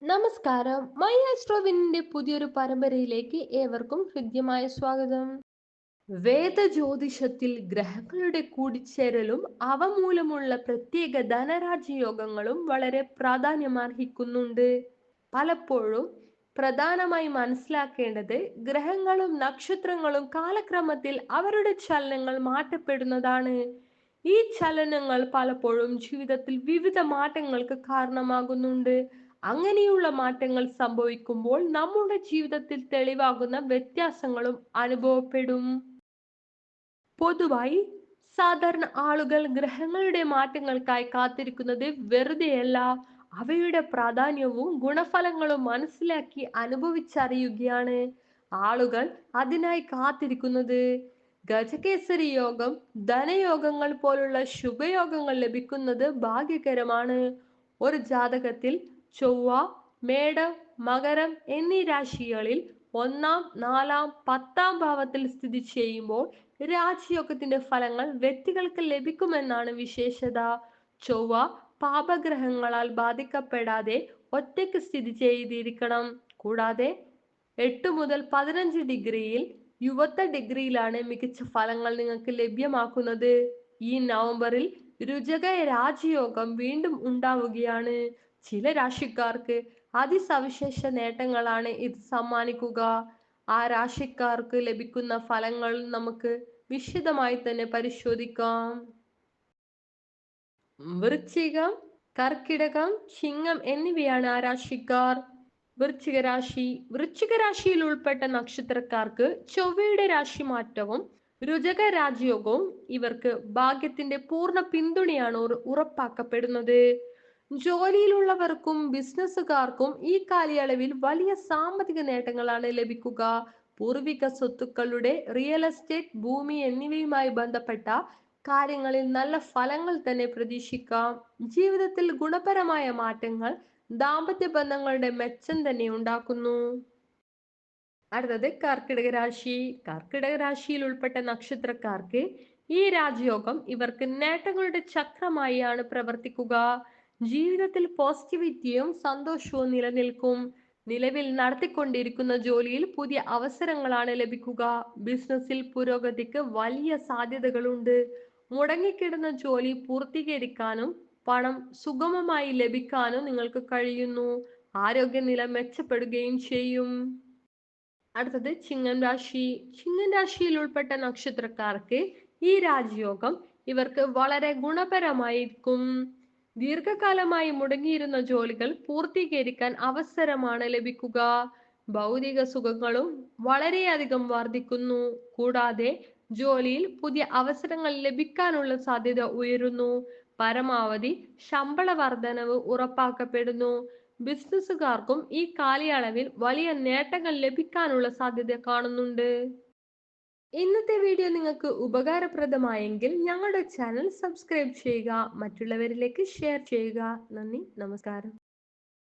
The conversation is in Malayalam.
നമസ്കാരം. മൈ ആസ്ട്രോവിന്റെ പുതിയൊരു പരമ്പരയിലേക്ക് ഏവർക്കും ഹൃദ്യമായ സ്വാഗതം. വേദജ്യോതിഷത്തിൽ ഗ്രഹങ്ങളുടെ കൂടിച്ചേരലും അവ മൂലമുള്ള പ്രത്യേക ധനരാജ്യയോഗങ്ങളും വളരെ പ്രാധാന്യമർഹിക്കുന്നുണ്ട്. പലപ്പോഴും പ്രധാനമായി മനസ്സിലാക്കേണ്ടത് ഗ്രഹങ്ങളും നക്ഷത്രങ്ങളും കാലക്രമത്തിൽ അവരുടെ ചലനങ്ങൾ മാറ്റപ്പെടുന്നതാണ്. ഈ ചലനങ്ങൾ പലപ്പോഴും ജീവിതത്തിൽ വിവിധ മാറ്റങ്ങൾക്ക് കാരണമാകുന്നുണ്ട്. അങ്ങനെയുള്ള മാറ്റങ്ങൾ സംഭവിക്കുമ്പോൾ നമ്മുടെ ജീവിതത്തിൽ തെളിവാകുന്ന വ്യത്യാസങ്ങളും അനുഭവപ്പെടും. പൊതുവായി സാധാരണ ആളുകൾ ഗ്രഹങ്ങളുടെ മാറ്റങ്ങൾക്കായി കാത്തിരിക്കുന്നത് വെറുതെയല്ല, അവയുടെ പ്രാധാന്യവും ഗുണഫലങ്ങളും മനസ്സിലാക്കി അനുഭവിച്ചറിയുകയാണ് ആളുകൾ അതിനായി കാത്തിരിക്കുന്നത്. ഗജകേസരി യോഗം, ധനയോഗങ്ങൾ പോലുള്ള ശുഭയോഗങ്ങൾ ലഭിക്കുന്നത് ഭാഗ്യകരമാണ്. ഒരു ജാതകത്തിൽ ചൊവ്വ, മേടം, മകരം എന്നീ രാശികളിൽ ഒന്നാം, നാലാം, പത്താം ഭാവത്തിൽ സ്ഥിതി ചെയ്യുമ്പോൾ രാജയോഗത്തിന്റെ ഫലങ്ങൾ വ്യക്തികൾക്ക് ലഭിക്കുമെന്നാണ് വിശേഷത. ചൊവ്വ പാപഗ്രഹങ്ങളാൽ ബാധിക്കപ്പെടാതെ ഒറ്റയ്ക്ക് സ്ഥിതി ചെയ്തിരിക്കണം. കൂടാതെ 8 മുതൽ 15 ഡിഗ്രിയിൽ യുവത്വ ഡിഗ്രിയിലാണ് മികച്ച ഫലങ്ങൾ നിങ്ങൾക്ക് ലഭ്യമാക്കുന്നത്. ഈ നവംബറിൽ രുചക രാജയോഗം വീണ്ടും ഉണ്ടാവുകയാണ്. ചില രാശിക്കാർക്ക് അതിസവിശേഷ നേട്ടങ്ങളാണ് ഇത് സമ്മാനിക്കുക. ആ രാശിക്കാർക്ക് ലഭിക്കുന്ന ഫലങ്ങൾ നമുക്ക് വിശദമായി തന്നെ പരിശോധിക്കാം. വൃശ്ചികം, കർക്കിടകം, ചിങ്ങം എന്നിവയാണ് ആ രാശിക്കാർ. വൃശ്ചിക രാശിയിൽ ഉൾപ്പെട്ട നക്ഷത്രക്കാർക്ക് ചൊവ്വയുടെ രാശിമാറ്റവും രുചക രാജയോഗവും ഇവർക്ക് ഭാഗ്യത്തിന്റെ പൂർണ്ണ പിന്തുണയാണ് ഉറപ്പാക്കപ്പെടുന്നത്. ജോലിയിലുള്ളവർക്കും ബിസിനസ്സുകാർക്കും ഈ കാലയളവിൽ വലിയ സാമ്പത്തിക നേട്ടങ്ങളാണ് ലഭിക്കുക. പൂർവിക സ്വത്തുക്കളുടെ റിയൽ എസ്റ്റേറ്റ്, ഭൂമി എന്നിവയുമായി ബന്ധപ്പെട്ട കാര്യങ്ങളിൽ നല്ല ഫലങ്ങൾ തന്നെ പ്രതീക്ഷിക്കാം. ജീവിതത്തിൽ ഗുണപരമായ മാറ്റങ്ങൾ ദാമ്പത്യ ബന്ധങ്ങളുടെ മെച്ചം തന്നെ ഉണ്ടാക്കുന്നു. അടുത്തത് കർക്കിടക രാശി. കർക്കിടക രാശിയിൽ ഉൾപ്പെട്ട നക്ഷത്രക്കാർക്ക് ഈ രാജയോഗം ഇവർക്ക് നേട്ടങ്ങളുടെ ചക്രമായാണ് പ്രവർത്തിക്കുക. ജീവിതത്തിൽ പോസിറ്റിവിറ്റിയും സന്തോഷവും നിലനിൽക്കും. നിലവിൽ നടത്തിക്കൊണ്ടിരിക്കുന്ന ജോലിയിൽ പുതിയ അവസരങ്ങളാണ് ലഭിക്കുക. ബിസിനസ്സിൽ പുരോഗതിക്ക് വലിയ സാധ്യതകളുണ്ട്. മുടങ്ങിക്കിടന്ന ജോലി പൂർത്തീകരിക്കാനും പണം സുഗമമായി ലഭിക്കാനും നിങ്ങൾക്ക് കഴിയുന്നു. ആരോഗ്യനില മെച്ചപ്പെടുകയും ചെയ്യും. അടുത്തത് ചിങ്ങം രാശി. ചിങ്ങം രാശിയിൽ ഉൾപ്പെട്ട നക്ഷത്രക്കാർക്ക് ഈ രാജയോഗം ഇവർക്ക് വളരെ ഗുണപരമായിരിക്കും. ദീർഘകാലമായി മുടങ്ങിയിരുന്ന ജോലികൾ പൂർത്തീകരിക്കാൻ അവസരമാണ് ലഭിക്കുക. ഭൗതിക സുഖങ്ങളും വളരെയധികം വർദ്ധിക്കുന്നു. കൂടാതെ ജോലിയിൽ പുതിയ അവസരങ്ങൾ ലഭിക്കാനുള്ള സാധ്യത ഉയരുന്നു. പരമാവധി ശമ്പള വർധനവ് ഉറപ്പാക്കപ്പെടുന്നു. ബിസിനസ്സുകാർക്കും ഈ കാലയളവിൽ വലിയ നേട്ടങ്ങൾ ലഭിക്കാനുള്ള സാധ്യത കാണുന്നുണ്ട്. ഇന്നത്തെ വീഡിയോ നിങ്ങൾക്ക് ഉപകാരപ്രദമായെങ്കിൽ ഞങ്ങളുടെ ചാനൽ സബ്സ്ക്രൈബ് ചെയ്യുക, മറ്റുള്ളവരിലേക്ക് ഷെയർ ചെയ്യുക. നന്ദി, നമസ്കാരം.